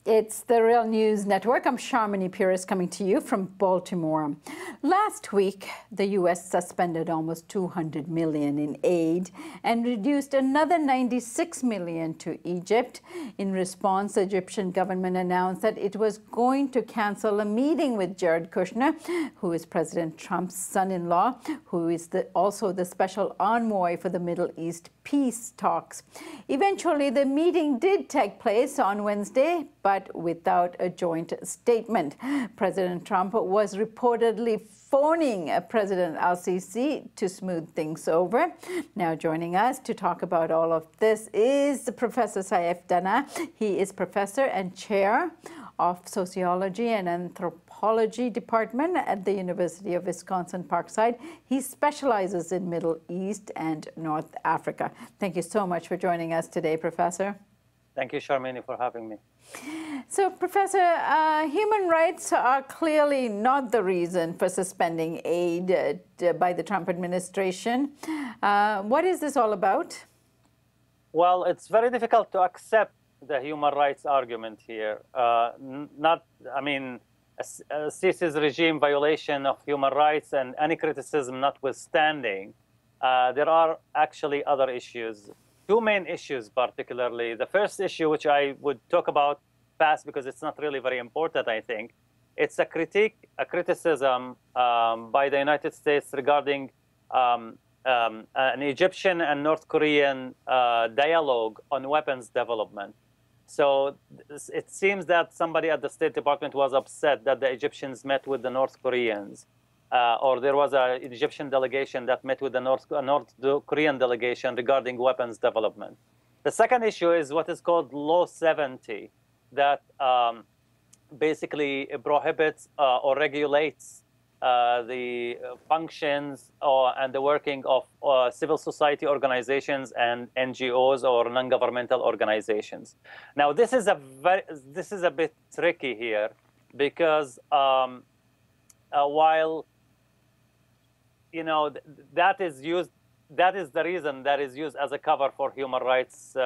It's the Real News Network. I'm Sharmini Pires coming to you from Baltimore. Last week, the U.S. suspended almost $200 million in aid and reduced another $96 million to Egypt. In response, the Egyptian government announced that it was going to cancel a meeting with Jared Kushner, who is President Trump's son-in-law, who is also the special envoy for the Middle East peace talks. Eventually, the meeting did take place on Wednesday, but without a joint statement. President Trump was reportedly phoning President al-Sisi to smooth things over. Now joining us to talk about all of this is Professor Seif Da'na. He is professor and chair of Sociology and Anthropology Department at the University of Wisconsin, Parkside. He specializes in Middle East and North Africa. Thank you so much for joining us today, Professor. Thank you, Sharmini, for having me. So, Professor, human rights are clearly not the reason for suspending aid by the Trump administration. What is this all about? Well, it's very difficult to accept the human rights argument here. Sisi's regime violation of human rights and any criticism notwithstanding, there are actually other issues. Two main issues, particularly. The first issue, which I would talk about fast because it's not really very important, I think, it's a criticism by the United States regarding an Egyptian and North Korean dialogue on weapons development. So it seems that somebody at the State Department was upset that the Egyptians met with the North Koreans. Or there was an Egyptian delegation that met with the North Korean delegation regarding weapons development. The second issue is what is called Law 70, that basically prohibits or regulates the functions and the working of civil society organizations and NGOs or non-governmental organizations. Now, this is a bit tricky here because while that is the reason that is used as a cover for human rights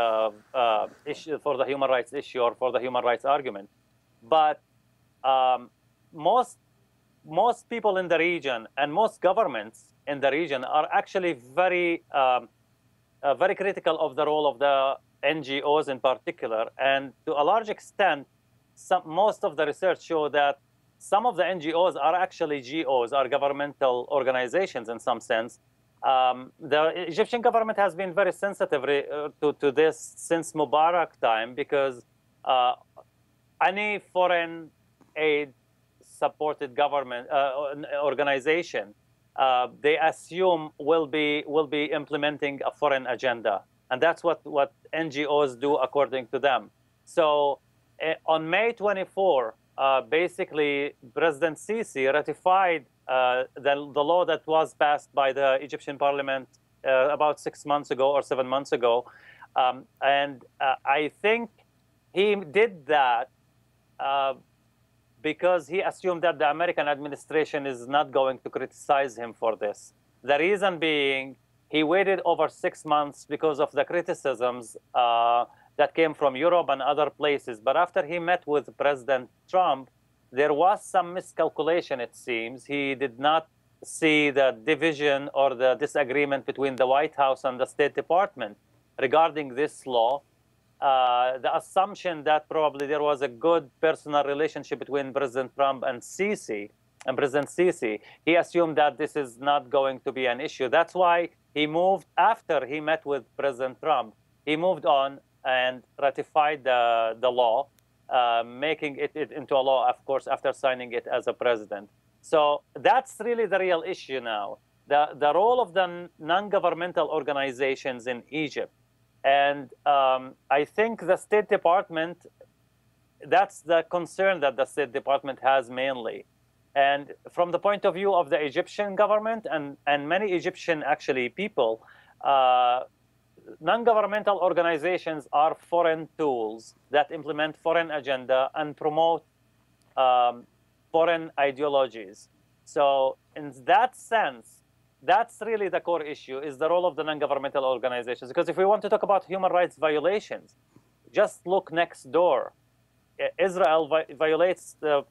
issue, for the human rights issue or for the human rights argument. But most people in the region and most governments in the region are actually very critical of the role of the NGOs in particular. And to a large extent, most of the research show that some of the NGOs are actually GOs, are governmental organizations in some sense. The Egyptian government has been very sensitive to this since Mubarak time because any foreign aid supported government organization, they assume will be implementing a foreign agenda. And that's what NGOs do according to them. So on May 24, basically, President Sisi ratified the law that was passed by the Egyptian parliament about 6 months ago or 7 months ago. I think he did that because he assumed that the American administration is not going to criticize him for this. The reason being, he waited over 6 months because of the criticisms that came from Europe and other places. But after he met with President Trump, there was some miscalculation, it seems. He did not see the division or the disagreement between the White House and the State Department regarding this law. The assumption that probably there was a good personal relationship between President Trump and President Sisi, he assumed that this is not going to be an issue. That's why he moved, after he met with President Trump, he moved on and ratified the law, making it into a law, of course, after signing it as a president. So that's really the real issue now, the role of the non-governmental organizations in Egypt. And I think the State Department, that's the concern that the State Department has mainly. And from the point of view of the Egyptian government and many Egyptian, actually, people, non-governmental organizations are foreign tools that implement foreign agenda and promote foreign ideologies. So in that sense, that's really the core issue, is the role of the non-governmental organizations. Because if we want to talk about human rights violations, just look next door. Israel violates the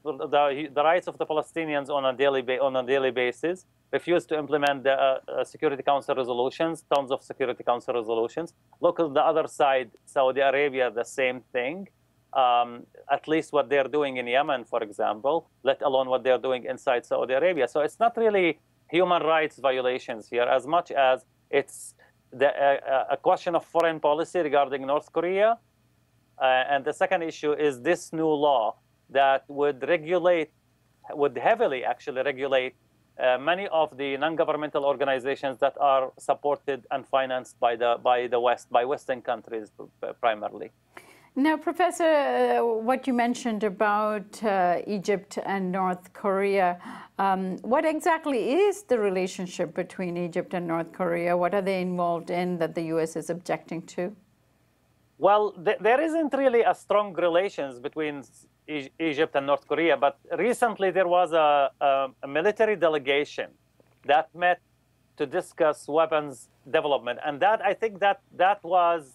rights of the Palestinians on a daily basis, refused to implement the Security Council resolutions, tons of Security Council resolutions. Look at the other side, Saudi Arabia, the same thing. At least what they're doing in Yemen, for example, let alone what they're doing inside Saudi Arabia. So it's not really human rights violations here as much as it's a question of foreign policy regarding North Korea. And the second issue is this new law that would heavily actually regulate many of the non-governmental organizations that are supported and financed by the West, by Western countries primarily. Now, Professor, what you mentioned about Egypt and North Korea, what exactly is the relationship between Egypt and North Korea? What are they involved in that the U.S. is objecting to? Well, there isn't really a strong relations between Egypt and North Korea, but recently there was a military delegation that met to discuss weapons development, and I think that was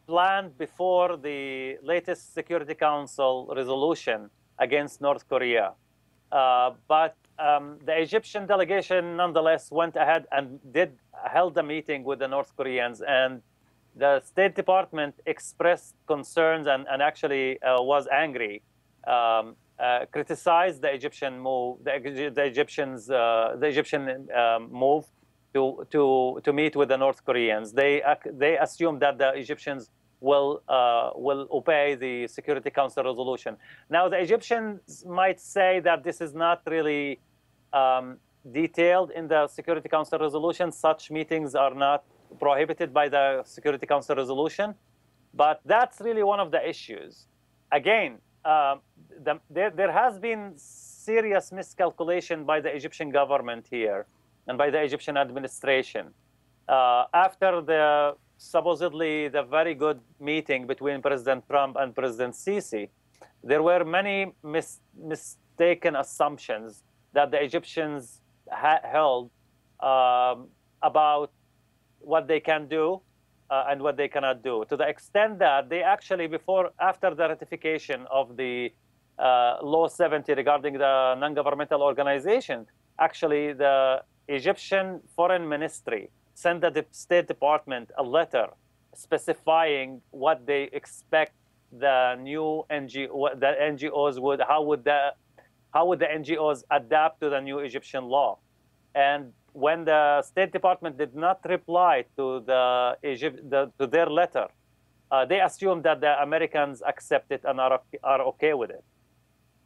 planned before the latest Security Council resolution against North Korea. But the Egyptian delegation nonetheless went ahead and held a meeting with the North Koreans, and the State Department expressed concerns and actually was angry, criticized the Egyptian move, the Egyptian move to meet with the North Koreans. They assumed that the Egyptians will obey the Security Council resolution. Now, the Egyptians might say that this is not really detailed in the Security Council resolution. Such meetings are not prohibited by the Security Council resolution, but that's really one of the issues. Again, there has been serious miscalculation by the Egyptian government here and by the Egyptian administration. After supposedly the very good meeting between President Trump and President Sisi, there were many mistaken assumptions that the Egyptians held about what they can do and what they cannot do, to the extent that they actually, after the ratification of the Law 70 regarding the non-governmental organization, actually the Egyptian Foreign Ministry sent the State Department a letter specifying what they expect the new NGOs would, how would the NGOs adapt to the new Egyptian law. And when the State Department did not reply to their letter, they assumed that the Americans accept it and are okay with it.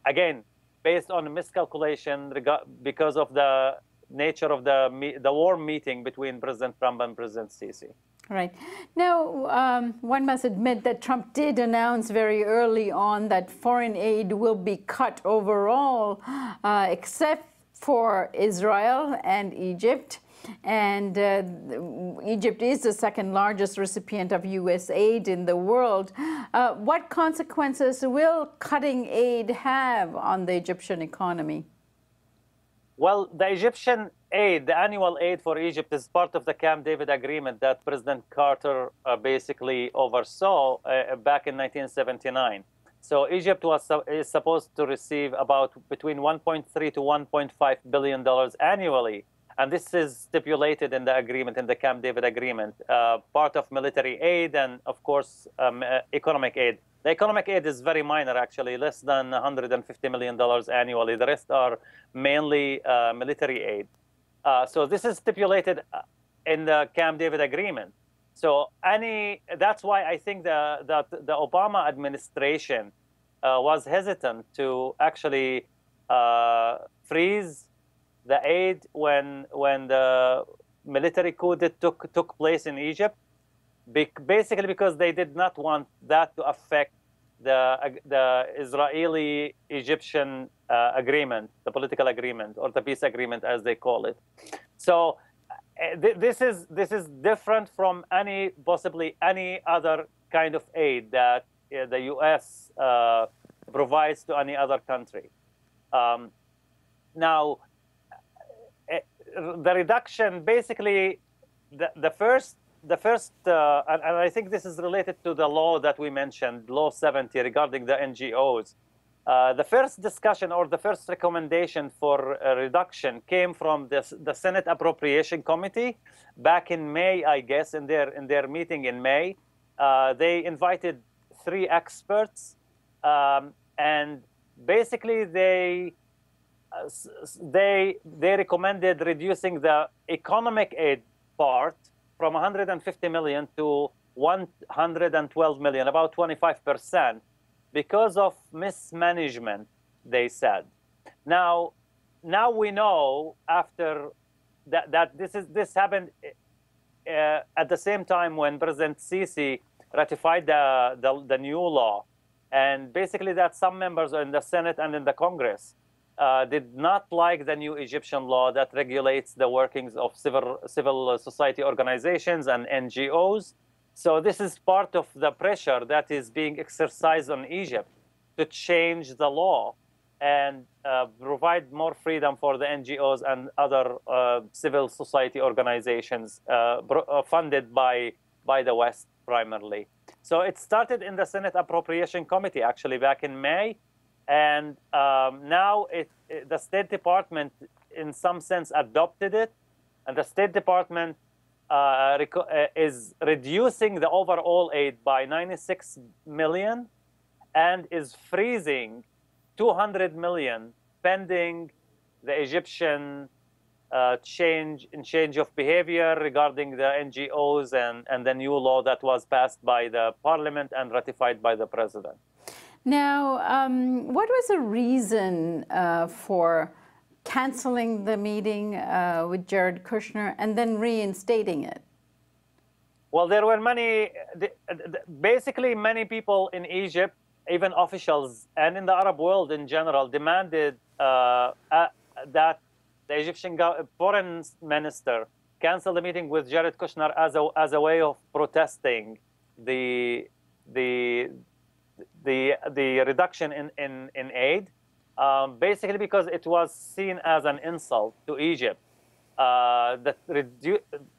Again, based on miscalculation because of the nature of the warm meeting between President Trump and President Sisi. Right. Now, one must admit that Trump did announce very early on that foreign aid will be cut overall, except for Israel and Egypt. And Egypt is the second largest recipient of U.S. aid in the world. What consequences will cutting aid have on the Egyptian economy? Well, the Egyptian aid, the annual aid for Egypt, is part of the Camp David agreement that President Carter basically oversaw back in 1979. So Egypt is supposed to receive about between $1.3 to $1.5 billion annually. And this is stipulated in the agreement, in the Camp David agreement, part of military aid and, of course, economic aid. The economic aid is very minor, actually, less than $150 million annually. The rest are mainly military aid. So this is stipulated in the Camp David agreement. So that's why I think that the Obama administration was hesitant to actually freeze the aid when the military coup took place in Egypt, basically because they did not want that to affect the Israeli-Egyptian agreement, the political agreement, or the peace agreement, as they call it. So this is different from possibly any other kind of aid that the U.S. Provides to any other country. Now, the reduction, basically, the first and I think this is related to the law that we mentioned, Law 70, regarding the NGOs. The first discussion or the first recommendation for a reduction came from the Senate Appropriation Committee back in May, I guess, in their meeting in May. They invited 3 experts, and basically they recommended reducing the economic aid part from 150 million to 112 million, about 25%, because of mismanagement, they said. Now we know after that this happened at the same time when President Sisi ratified the new law, and basically that some members in the Senate and in the Congress did not like the new Egyptian law that regulates the workings of civil society organizations and NGOs. So this is part of the pressure that is being exercised on Egypt to change the law and provide more freedom for the NGOs and other civil society organizations funded by the West primarily. So it started in the Senate Appropriation Committee actually back in May. And now the State Department, in some sense, adopted it. And the State Department is reducing the overall aid by 96 million and is freezing 200 million pending the Egyptian change of behavior regarding the NGOs and the new law that was passed by the parliament and ratified by the president. Now, what was the reason for canceling the meeting with Jared Kushner and then reinstating it? Well, there were basically many people in Egypt, even officials, and in the Arab world in general, demanded that the Egyptian foreign minister cancel the meeting with Jared Kushner as a way of protesting the reduction in aid, basically because it was seen as an insult to Egypt. As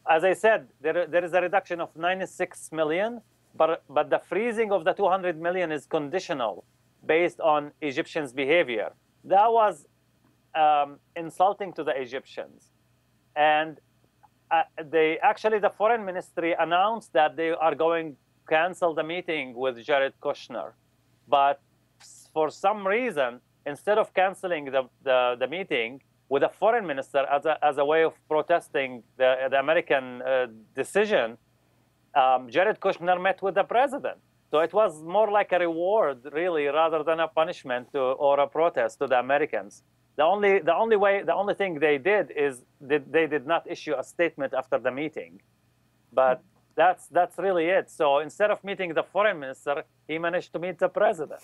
I said, there is a reduction of 96 million, but the freezing of the 200 million is conditional based on Egyptians' behavior. That was insulting to the Egyptians. And the foreign ministry announced that they are going cancel the meeting with Jared Kushner. But for some reason, instead of canceling the meeting with a foreign minister as a way of protesting the American decision, Jared Kushner met with the president. So it was more like a reward, really, rather than a punishment or a protest to the Americans. The only thing they did is they did not issue a statement after the meeting. But that's really it. So instead of meeting the foreign minister, he managed to meet the president.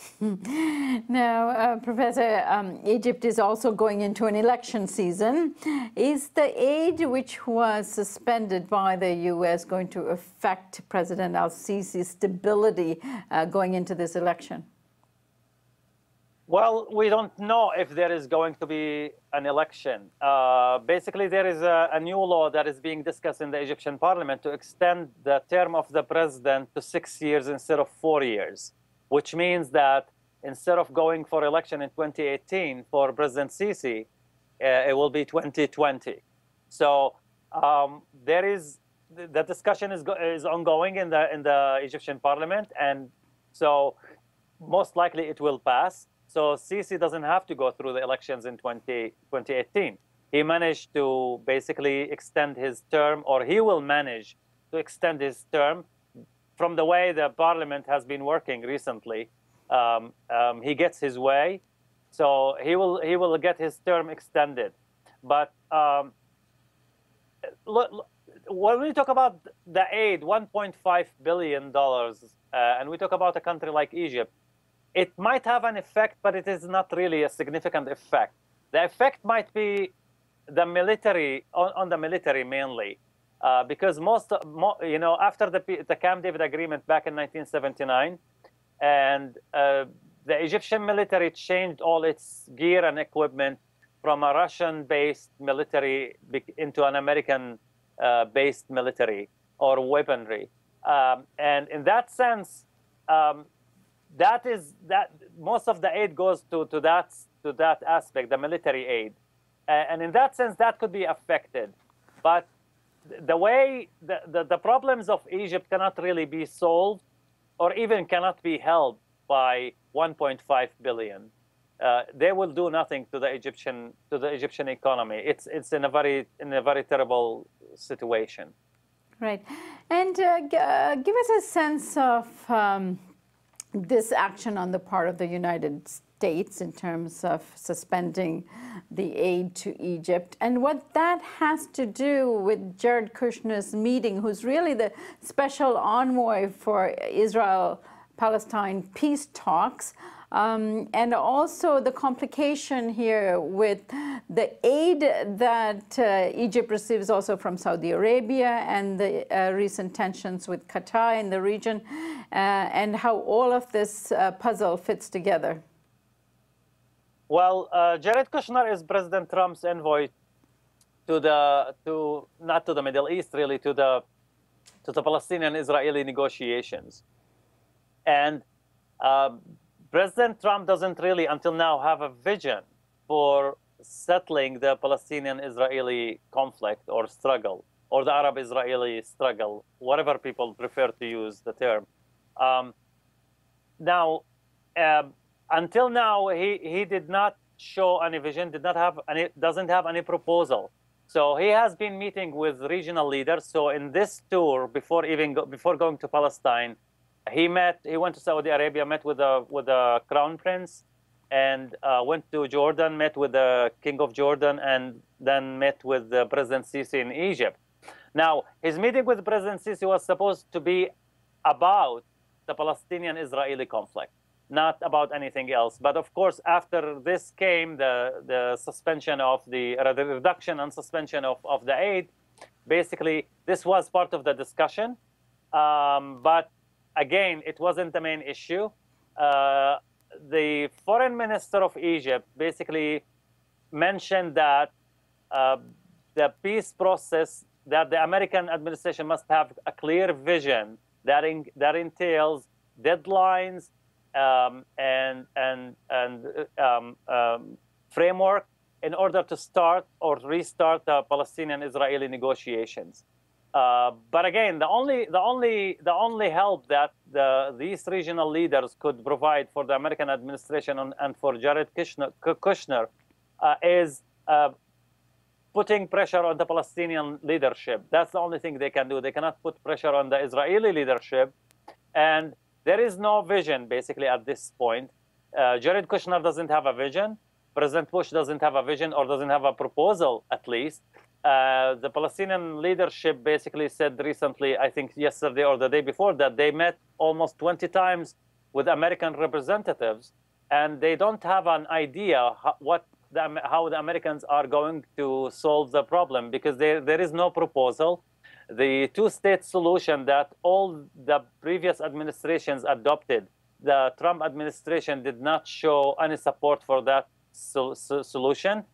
Now, Professor, Egypt is also going into an election season. Is the aid which was suspended by the U.S. going to affect President al-Sisi's stability going into this election? Well, we don't know if there is going to be an election. Basically, there is a new law that is being discussed in the Egyptian parliament to extend the term of the president to 6 years instead of 4 years, which means that instead of going for election in 2018 for President Sisi, it will be 2020. So the discussion is ongoing in the Egyptian parliament, and so most likely it will pass. So Sisi doesn't have to go through the elections in 2018. He managed to basically extend his term, or he will manage to extend his term from the way the parliament has been working recently. He gets his way, so he will get his term extended. But when we talk about the aid, $1.5 billion, and we talk about a country like Egypt, it might have an effect, but it is not really a significant effect. The effect might be the military, on the military mainly, because after the Camp David Agreement back in 1979, and the Egyptian military changed all its gear and equipment from a Russian-based military into an American-based military. or weaponry. And in that sense, that most of the aid goes to that aspect, the military aid. And in that sense, that could be affected. But the way the problems of Egypt cannot really be solved, or even cannot be helped by 1.5 billion. They will do nothing to the Egyptian economy. It's in a very terrible situation. Right, and give us a sense of this action on the part of the United States in terms of suspending the aid to Egypt, and what that has to do with Jared Kushner's meeting, who's really the special envoy for Israel-Palestine peace talks, and also the complication here with the aid that Egypt receives also from Saudi Arabia, and the recent tensions with Qatar in the region, and how all of this puzzle fits together. Well, Jared Kushner is President Trump's envoy not to the Middle East, really, to the Palestinian-Israeli negotiations. And President Trump doesn't really, until now, have a vision for settling the Palestinian-Israeli conflict or struggle, or the Arab-Israeli struggle, whatever people prefer to use the term. Until now, he did not show any vision, doesn't have any proposal. So he has been meeting with regional leaders. So in this tour, before going to Palestine, he went to Saudi Arabia, met with the Crown Prince, and went to Jordan, met with the King of Jordan, and then met with President Sisi in Egypt. Now, his meeting with President Sisi was supposed to be about the Palestinian-Israeli conflict, not about anything else. But of course, after this came the suspension of the reduction and suspension of the aid. Basically, this was part of the discussion, but again, it wasn't the main issue. The foreign minister of Egypt basically mentioned that the peace process, that the American administration must have a clear vision that entails deadlines and framework in order to start or restart the Palestinian-Israeli negotiations. But again, the only help that these regional leaders could provide for the American administration and for Jared Kushner is putting pressure on the Palestinian leadership. That's the only thing they can do. They cannot put pressure on the Israeli leadership, and there is no vision basically at this point. Jared Kushner doesn't have a vision. President Bush doesn't have a vision, or doesn't have a proposal, at least. The Palestinian leadership basically said recently, I think yesterday or the day before, that they met almost 20 times with American representatives, and they don't have an idea how the Americans are going to solve the problem, because there is no proposal. The two-state solution that all the previous administrations adopted, the Trump administration did not show any support for that solution.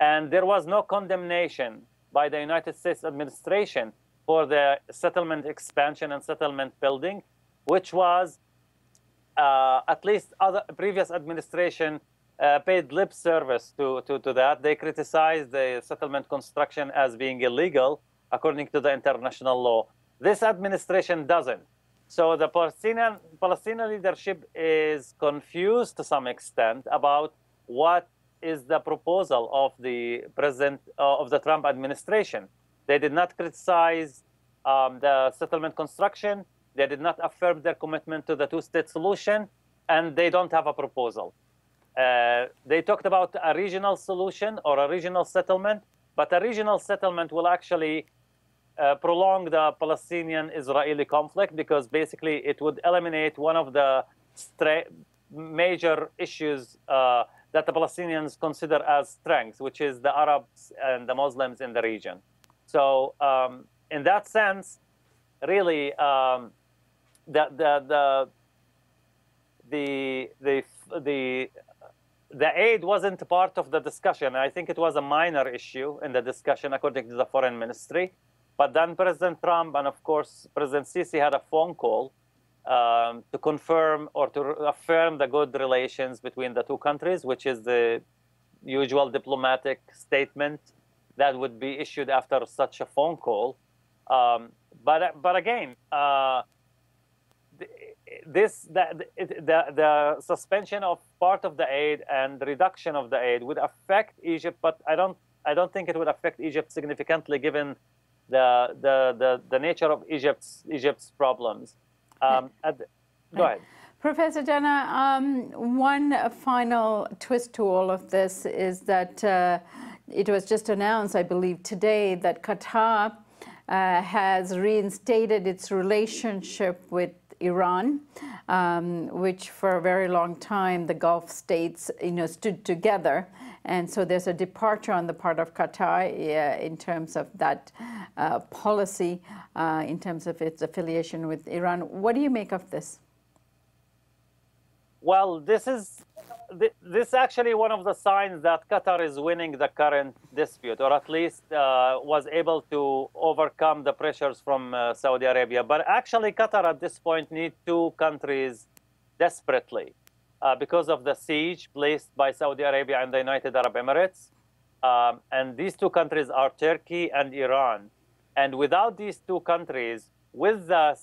And there was no condemnation by the United States administration for the settlement expansion and settlement building, which was at least other previous administration paid lip service to that. They criticized the settlement construction as being illegal according to the international law. This administration doesn't. So the Palestinian leadership is confused to some extent about what is the proposal of the president of the Trump administration. They did not criticize the settlement construction. They did not affirm their commitment to the two-state solution, and they don't have a proposal. They talked about a regional solution or a regional settlement, but a regional settlement will actually prolong the Palestinian-Israeli conflict, because basically it would eliminate one of the major issues that the Palestinians consider as strengths, which is the Arabs and the Muslims in the region. So in that sense, really, the aid wasn't part of the discussion. I think it was a minor issue in the discussion, according to the foreign ministry. But then President Trump and, of course, President Sisi had a phone call to confirm or to affirm the good relations between the two countries, which is the usual diplomatic statement that would be issued after such a phone call. But again, the suspension of part of the aid and reduction of the aid would affect Egypt, but I don't think it would affect Egypt significantly, given the nature of Egypt's problems. Go ahead. Professor Da'na, one final twist to all of this is that it was just announced, I believe, today that Qatar has reinstated its relationship with Iran, which for a very long time the Gulf states, stood together. And so there's a departure on the part of Qatar in terms of that policy, in terms of its affiliation with Iran. What do you make of this? Well, this is actually one of the signs that Qatar is winning the current dispute, or at least was able to overcome the pressures from Saudi Arabia. But actually, Qatar at this point needs two countries desperately because of the siege placed by Saudi Arabia and the United Arab Emirates. And these two countries are Turkey and Iran. And without these two countries, with the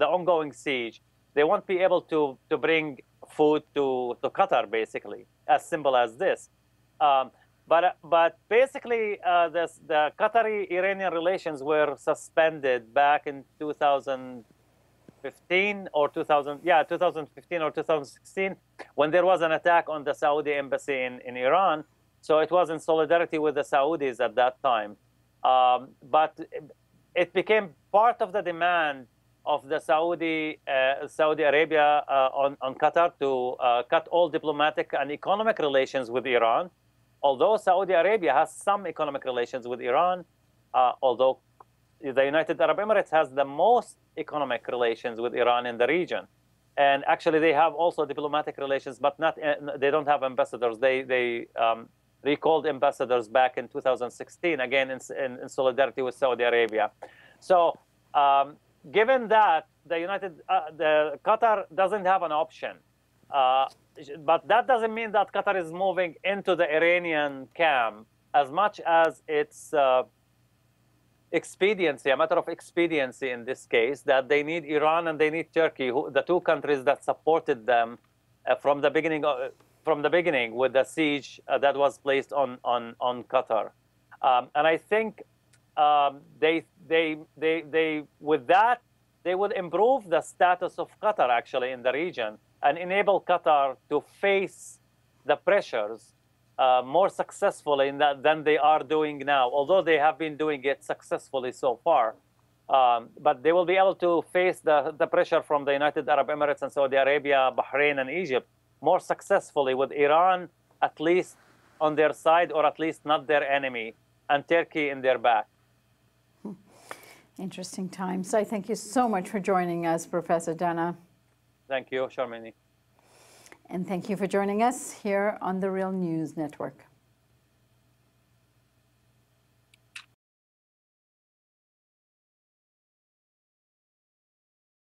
ongoing siege, they won't be able to bring food to Qatar, basically, as simple as this. But basically, the Qatari-Iranian relations were suspended back in 2015 or 2016, when there was an attack on the Saudi embassy in Iran. So it was in solidarity with the Saudis at that time. But it became part of the demand of the Saudi Arabia on Qatar to cut all diplomatic and economic relations with Iran. Although Saudi Arabia has some economic relations with Iran, although the United Arab Emirates has the most economic relations with Iran in the region. And actually they have also diplomatic relations, but they don't have ambassadors. They recalled ambassadors back in 2016, again in solidarity with Saudi Arabia. So given that the Qatar doesn't have an option, but that doesn't mean that Qatar is moving into the Iranian camp as much as it's expediency, a matter of expediency in this case, that they need Iran and they need Turkey, the two countries that supported them from the beginning with the siege that was placed on Qatar. And I think with that, they would improve the status of Qatar actually in the region and enable Qatar to face the pressures more successfully than they are doing now, although they have been doing it successfully so far. But they will be able to face the pressure from the United Arab Emirates and Saudi Arabia, Bahrain and Egypt more successfully, with Iran at least on their side, or at least not their enemy, and Turkey in their back. Interesting times. I thank you so much for joining us, Professor Da'na. Thank you, Sharmini. And thank you for joining us here on the Real News Network.